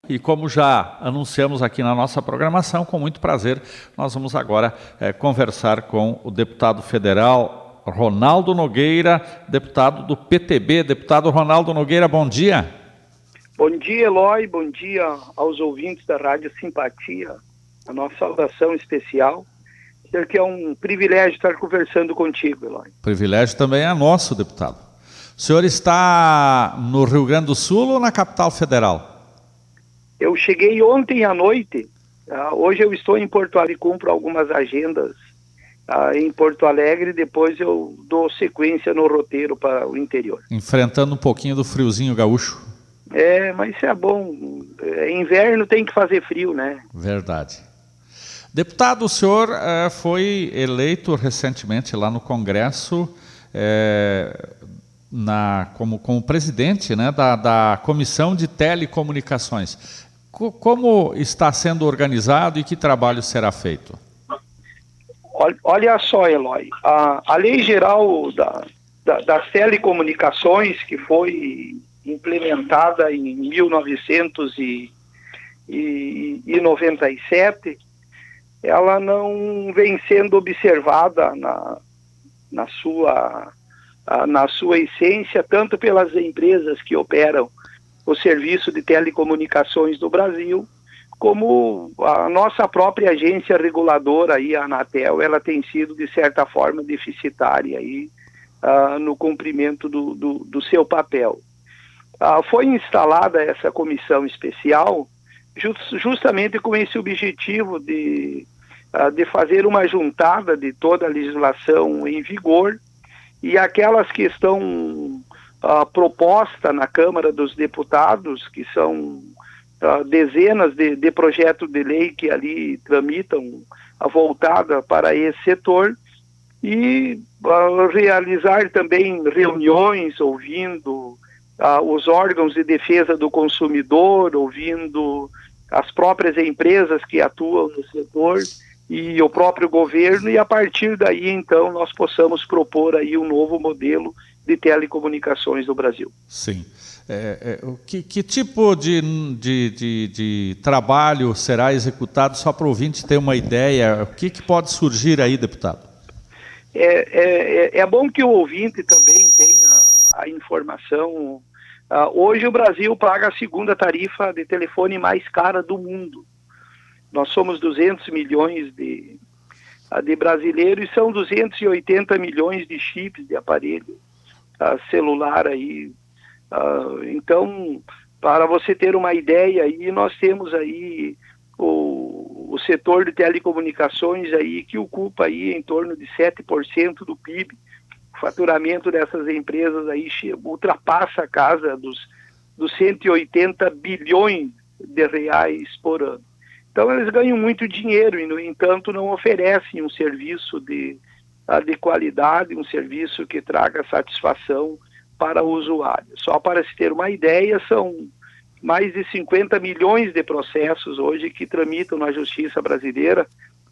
E como já anunciamos aqui na nossa programação, com muito prazer, nós vamos agora conversar com o deputado federal Ronaldo Nogueira, deputado do PTB. Deputado Ronaldo Nogueira, bom dia. Bom dia, Eloy. Bom dia aos ouvintes da Rádio Simpatia. A nossa saudação especial. Que é um privilégio estar conversando contigo, Eloy. Privilégio também é nosso, deputado. O senhor está no Rio Grande do Sul ou na capital federal? Eu cheguei ontem à noite. Hoje eu estou em Porto Alegre, cumpro algumas agendas em Porto Alegre. Depois eu dou sequência no roteiro para o interior. Enfrentando um pouquinho do friozinho gaúcho. Mas isso é bom. Inverno tem que fazer frio, né? Verdade. Deputado, o senhor foi eleito recentemente lá no Congresso como presidente, né, da Comissão de Telecomunicações. Como está sendo organizado e que trabalho será feito? Olha só, Eloy, a Lei Geral das Telecomunicações, que foi implementada em 1997, ela não vem sendo observada na sua essência, tanto pelas empresas que operam o serviço de telecomunicações do Brasil, como a nossa própria agência reguladora, aí, a Anatel, ela tem sido, de certa forma, deficitária aí, no cumprimento do seu papel. Foi instalada essa comissão especial justamente com esse objetivo de fazer uma juntada de toda a legislação em vigor e aquelas que estão propostas na Câmara dos Deputados, que são dezenas de projetos de lei que ali tramitam voltada para esse setor, e realizar também reuniões ouvindo os órgãos de defesa do consumidor, ouvindo as próprias empresas que atuam no setor e o próprio governo, e a partir daí, então, nós possamos propor aí um novo modelo de telecomunicações no Brasil. Sim. Que tipo de trabalho será executado, só para o ouvinte ter uma ideia? O que pode surgir aí, deputado? É bom que o ouvinte também tenha a informação. Hoje o Brasil paga a segunda tarifa de telefone mais cara do mundo. Nós somos 200 milhões de brasileiros e são 280 milhões de chips de aparelho celular aí. Então, para você ter uma ideia, aí nós temos aí o setor de telecomunicações aí que ocupa aí em torno de 7% do PIB. O faturamento dessas empresas aí ultrapassa a casa dos 180 bilhões de reais por ano. Então eles ganham muito dinheiro e, no entanto, não oferecem um serviço de qualidade, um serviço que traga satisfação para o usuário. Só para se ter uma ideia, são mais de 50 milhões de processos hoje que tramitam na justiça brasileira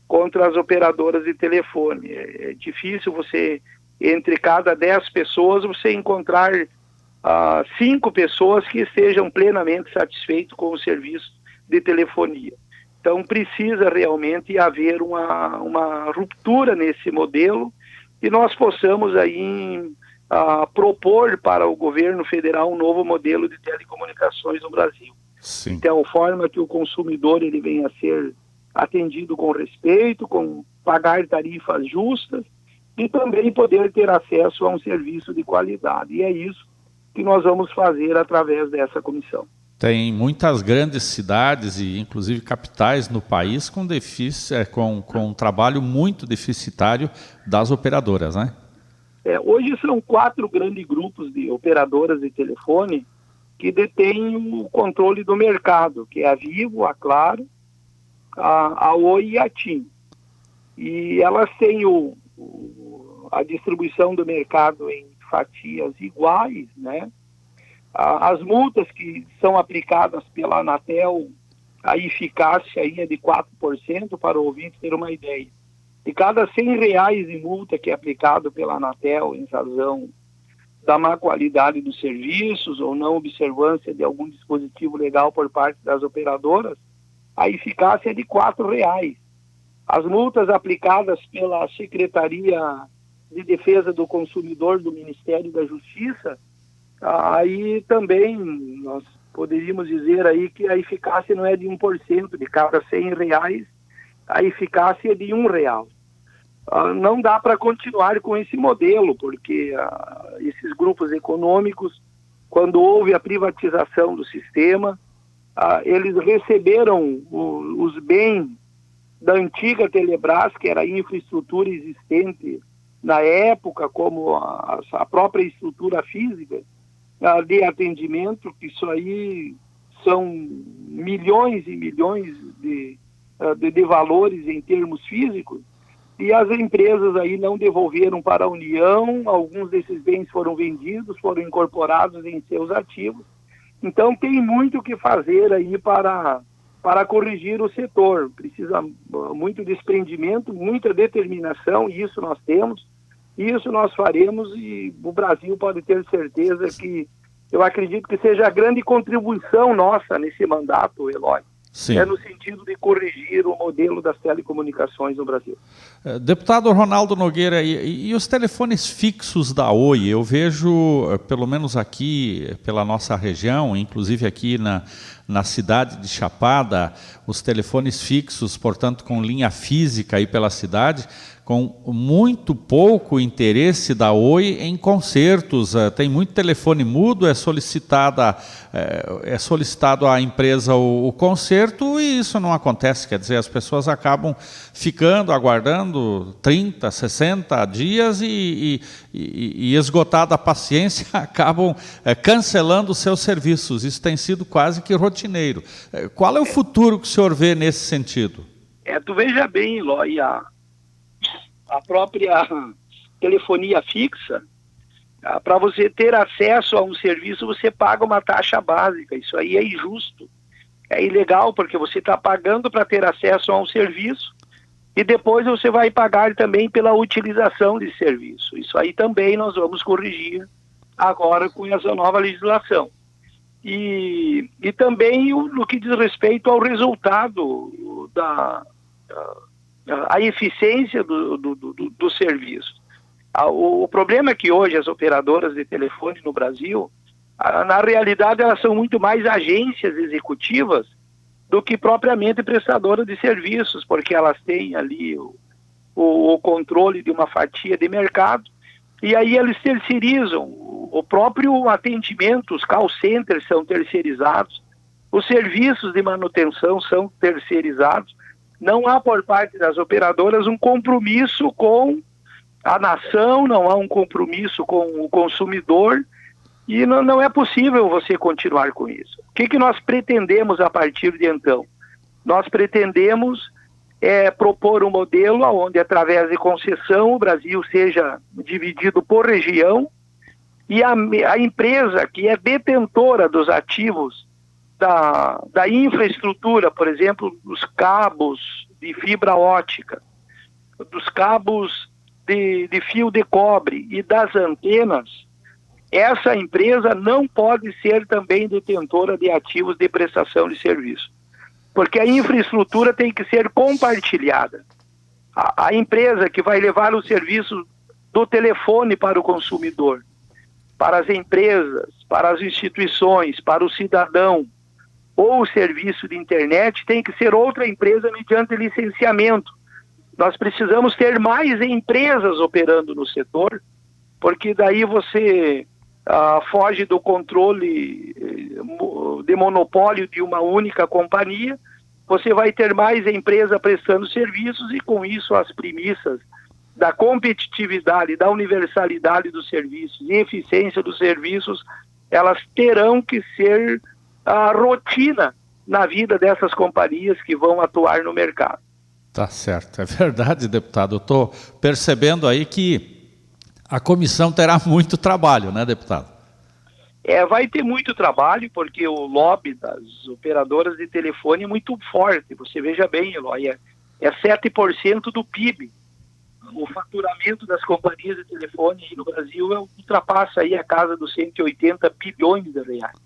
contra as operadoras de telefone. É difícil você, entre cada 10 pessoas, você encontrar 5 pessoas que estejam plenamente satisfeitas com o serviço de telefonia. Então precisa realmente haver uma ruptura nesse modelo e nós possamos aí propor para o governo federal um novo modelo de telecomunicações no Brasil. Sim. Então, forma que o consumidor ele venha a ser atendido com respeito, com pagar tarifas justas e também poder ter acesso a um serviço de qualidade. E é isso que nós vamos fazer através dessa comissão. Tem muitas grandes cidades e inclusive capitais no país com um trabalho muito deficitário das operadoras, né? Hoje são 4 grandes grupos de operadoras de telefone que detêm o controle do mercado, que é a Vivo, a Claro, a Oi e a TIM. E elas têm a distribuição do mercado em fatias iguais, né? As multas que são aplicadas pela Anatel, a eficácia aí é de 4%, para o ouvinte ter uma ideia. De cada R$100 de multa que é aplicado pela Anatel em razão da má qualidade dos serviços ou não observância de algum dispositivo legal por parte das operadoras, a eficácia é de R$4. As multas aplicadas pela Secretaria de Defesa do Consumidor do Ministério da Justiça, aí também nós poderíamos dizer aí que a eficácia não é de 1%, de cada R$100, a eficácia é de R$1. Não dá para continuar com esse modelo, porque esses grupos econômicos, quando houve a privatização do sistema, eles receberam os bens da antiga Telebrás, que era a infraestrutura existente na época, como a própria estrutura física de atendimento, que isso aí são milhões e milhões de valores em termos físicos, e as empresas aí não devolveram para a União, alguns desses bens foram vendidos, foram incorporados em seus ativos. Então tem muito o que fazer aí para corrigir o setor. Precisa muito desprendimento, muita determinação, e isso nós temos, isso nós faremos, e o Brasil pode ter certeza que eu acredito que seja a grande contribuição nossa nesse mandato, Eloy. Sim. É no sentido de corrigir o modelo das telecomunicações no Brasil. Deputado Ronaldo Nogueira, e os telefones fixos da Oi? Eu vejo, pelo menos aqui pela nossa região, inclusive aqui na cidade de Chapada, os telefones fixos, portanto com linha física aí pela cidade, com muito pouco interesse da Oi em concertos. Tem muito telefone mudo, é solicitado à empresa o concerto, e isso não acontece. Quer dizer, as pessoas acabam ficando, aguardando 30, 60 dias e esgotada a paciência, acabam cancelando os seus serviços. Isso tem sido quase que rotineiro. Qual é o futuro que o senhor vê nesse sentido? Tu veja bem, Eloy, a própria telefonia fixa, para você ter acesso a um serviço, você paga uma taxa básica. Isso aí é injusto, é ilegal, porque você está pagando para ter acesso a um serviço e depois você vai pagar também pela utilização desse serviço. Isso aí também nós vamos corrigir agora com essa nova legislação. E também no que diz respeito ao resultado a eficiência do serviço. O problema é que hoje as operadoras de telefone no Brasil, na realidade, elas são muito mais agências executivas do que propriamente prestadoras de serviços, porque elas têm ali o controle de uma fatia de mercado, e aí eles terceirizam o próprio atendimento, os call centers são terceirizados, os serviços de manutenção são terceirizados. Não há por parte das operadoras um compromisso com a nação, não há um compromisso com o consumidor, e não é possível você continuar com isso. O que nós pretendemos a partir de então? Nós pretendemos propor um modelo onde, através de concessão, o Brasil seja dividido por região, e a empresa que é detentora dos ativos da infraestrutura, por exemplo, dos cabos de fibra ótica, dos cabos de fio de cobre e das antenas, essa empresa não pode ser também detentora de ativos de prestação de serviço, porque a infraestrutura tem que ser compartilhada. A empresa que vai levar o serviço do telefone para o consumidor, para as empresas, para as instituições, para o cidadão, ou o serviço de internet, tem que ser outra empresa mediante licenciamento. Nós precisamos ter mais empresas operando no setor, porque daí você foge do controle de monopólio de uma única companhia, você vai ter mais empresa prestando serviços, e com isso as premissas da competitividade, da universalidade dos serviços e eficiência dos serviços, elas terão que ser a rotina na vida dessas companhias que vão atuar no mercado. Tá certo, é verdade, deputado. Eu estou percebendo aí que a comissão terá muito trabalho, né, deputado? Vai ter muito trabalho, porque o lobby das operadoras de telefone é muito forte. Você veja bem, Eloy, é 7% do PIB. o faturamento das companhias de telefone aí no Brasil ultrapassa aí a casa dos 180 bilhões de reais.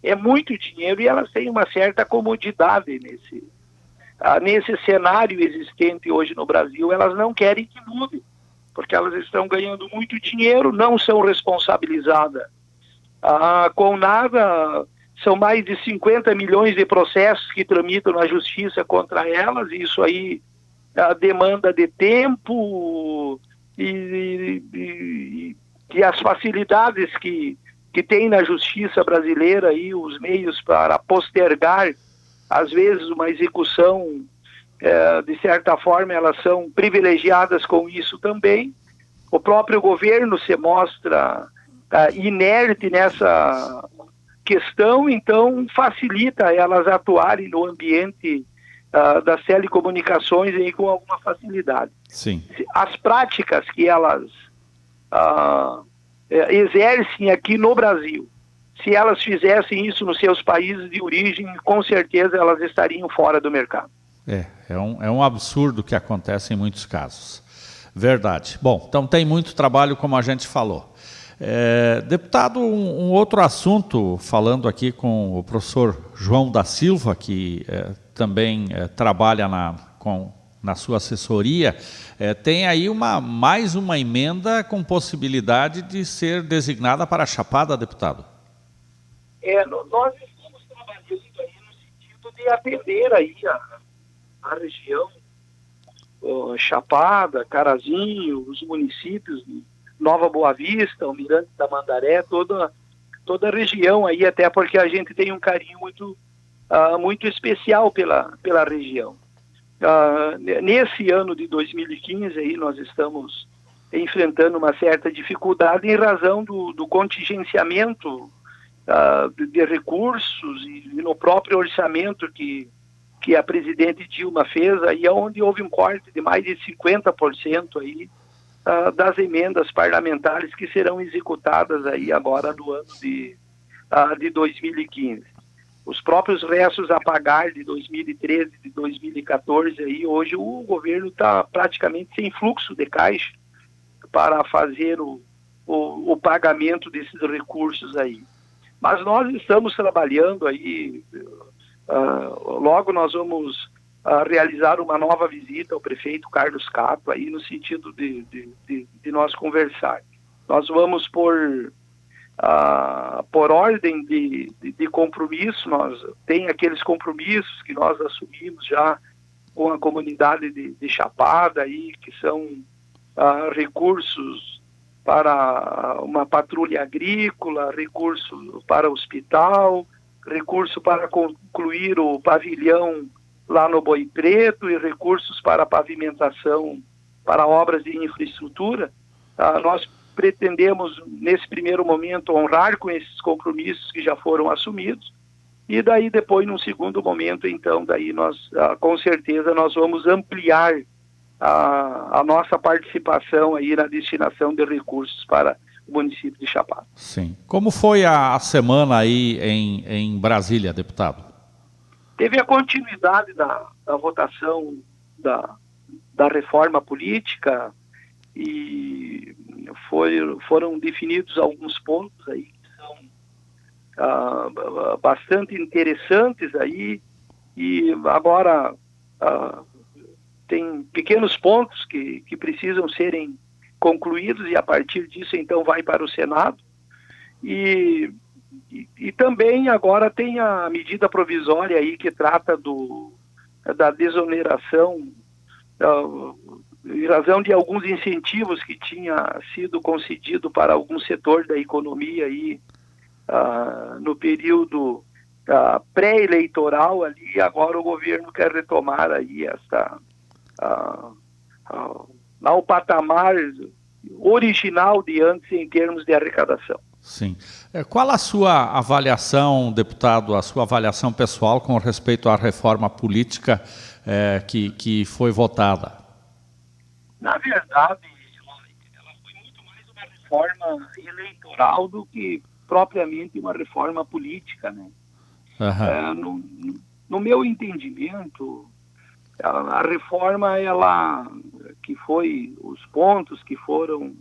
É muito dinheiro e elas têm uma certa comodidade nesse cenário existente hoje no Brasil. Elas não querem que mude, porque elas estão ganhando muito dinheiro, não são responsabilizadas com nada. São mais de 50 milhões de processos que tramitam na justiça contra elas, e isso aí demanda de tempo e as facilidades que tem na justiça brasileira e os meios para postergar, às vezes, uma execução, de certa forma, elas são privilegiadas com isso também. O próprio governo se mostra inerte nessa questão, então facilita elas atuarem no ambiente das telecomunicações aí com alguma facilidade. Sim. As práticas que elas exercem aqui no Brasil, se elas fizessem isso nos seus países de origem, com certeza elas estariam fora do mercado. É um absurdo que acontece em muitos casos. Verdade. Bom, então tem muito trabalho, como a gente falou. Deputado, um outro assunto, falando aqui com o professor João da Silva, que também trabalha na sua assessoria, tem aí mais uma emenda com possibilidade de ser designada para a Chapada, deputado. Nós estamos trabalhando aí no sentido de atender aí a região Chapada, Carazinho, os municípios de Nova Boa Vista, Almirante da Mandaré, toda a região aí, até porque a gente tem um carinho muito especial pela região. Nesse ano de 2015 aí nós estamos enfrentando uma certa dificuldade em razão do contingenciamento de recursos e no próprio orçamento que a presidente Dilma fez, aí onde houve um corte de mais de 50% aí das emendas parlamentares que serão executadas aí agora no ano de 2015. Os próprios restos a pagar de 2013, de 2014, aí hoje o governo está praticamente sem fluxo de caixa para fazer o pagamento desses recursos aí. Mas nós estamos trabalhando aí, logo nós vamos realizar uma nova visita ao prefeito Carlos Cato, aí no sentido de nós conversar. Nós vamos por ordem de compromisso, tem aqueles compromissos que nós assumimos já com a comunidade de Chapada, aí, que são recursos para uma patrulha agrícola, recurso para hospital, recurso para concluir o pavilhão lá no Boi Preto e recursos para pavimentação, para obras de infraestrutura. Nós pretendemos, nesse primeiro momento, honrar com esses compromissos que já foram assumidos, e daí depois, num segundo momento, então, daí nós, com certeza, nós vamos ampliar a nossa participação aí na destinação de recursos para o município de Chapada. Sim. Como foi a semana aí em Brasília, deputado? Teve a continuidade da votação da reforma política e foram definidos alguns pontos aí que são bastante interessantes aí, e agora tem pequenos pontos que precisam serem concluídos, e a partir disso então vai para o Senado. E também agora tem a medida provisória aí que trata da desoneração em razão de alguns incentivos que tinha sido concedido para algum setor da economia aí no período pré-eleitoral ali. Agora o governo quer retomar aí ao patamar original de antes em termos de arrecadação. Sim. Qual a sua avaliação, deputado, a sua avaliação pessoal com respeito à reforma política que foi votada? Na verdade, ela foi muito mais uma reforma eleitoral do que propriamente uma reforma política, né? Uhum. No meu entendimento, a reforma ela que foi os pontos que foram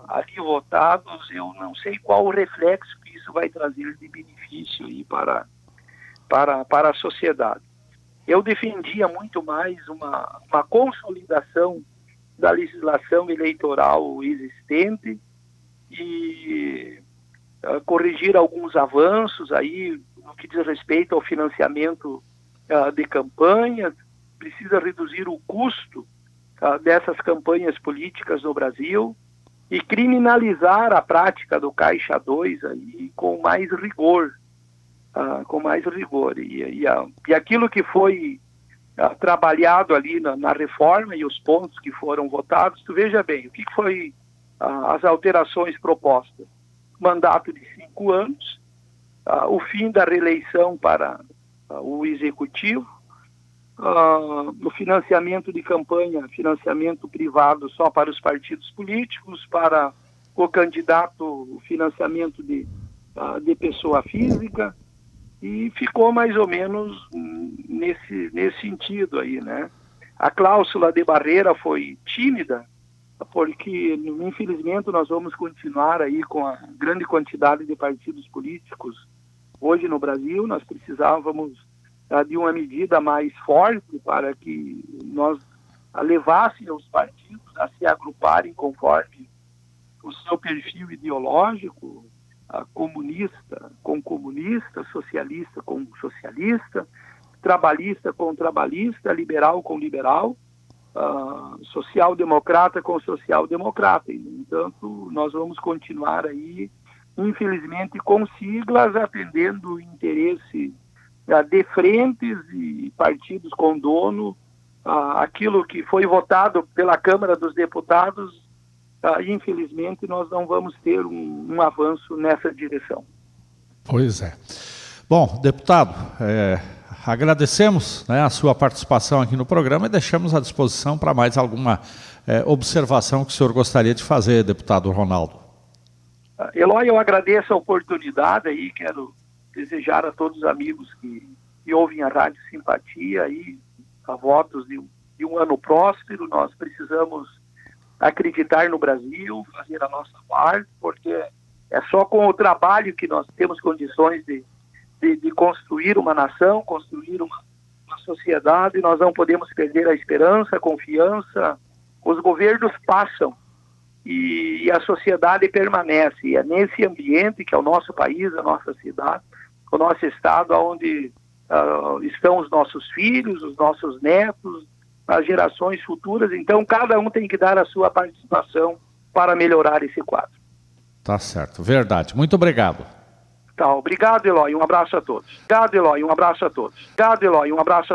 ali votados, eu não sei qual o reflexo que isso vai trazer de benefício aí para a sociedade. Eu defendia muito mais uma consolidação da legislação eleitoral existente e corrigir alguns avanços aí no que diz respeito ao financiamento de campanhas. Precisa reduzir o custo dessas campanhas políticas no Brasil e criminalizar a prática do Caixa 2 aí com mais rigor. E aquilo que foi trabalhado ali na reforma e os pontos que foram votados, tu veja bem, o que foi as alterações propostas? Mandato de 5 anos, o fim da reeleição para o Executivo, o financiamento de campanha, financiamento privado só para os partidos políticos, para o candidato, o financiamento de pessoa física, e ficou mais ou menos nesse sentido aí, né? A cláusula de barreira foi tímida, porque, infelizmente, nós vamos continuar aí com a grande quantidade de partidos políticos hoje no Brasil. Nós precisávamos de uma medida mais forte para que nós levássemos os partidos a se agruparem conforme o seu perfil ideológico, comunista com comunista, socialista com socialista, trabalhista com trabalhista, liberal com liberal, social-democrata com social-democrata. Entanto, nós vamos continuar aí, infelizmente, com siglas atendendo o interesse de frentes e partidos com dono. Aquilo que foi votado pela Câmara dos Deputados, infelizmente, nós não vamos ter um avanço nessa direção. Pois é. Bom, deputado, agradecemos, né, a sua participação aqui no programa e deixamos à disposição para mais alguma observação que o senhor gostaria de fazer, deputado Ronaldo. Eloy, eu agradeço a oportunidade aí, quero desejar a todos os amigos que ouvem a Rádio Simpatia aí, a votos de um ano próspero. Nós precisamos acreditar no Brasil, fazer a nossa parte, porque é só com o trabalho que nós temos condições de construir uma nação, construir uma sociedade. Nós não podemos perder a esperança, a confiança. Os governos passam e a sociedade permanece. E é nesse ambiente que é o nosso país, a nossa cidade, o nosso estado, onde estão os nossos filhos, os nossos netos, as gerações futuras. Então, cada um tem que dar a sua participação para melhorar esse quadro. Tá certo, verdade. Muito obrigado. Tá, obrigado, Eloy. Um abraço a todos. Obrigado, Eloy. Um abraço a todos. Obrigado, Eloy. Um abraço a todos.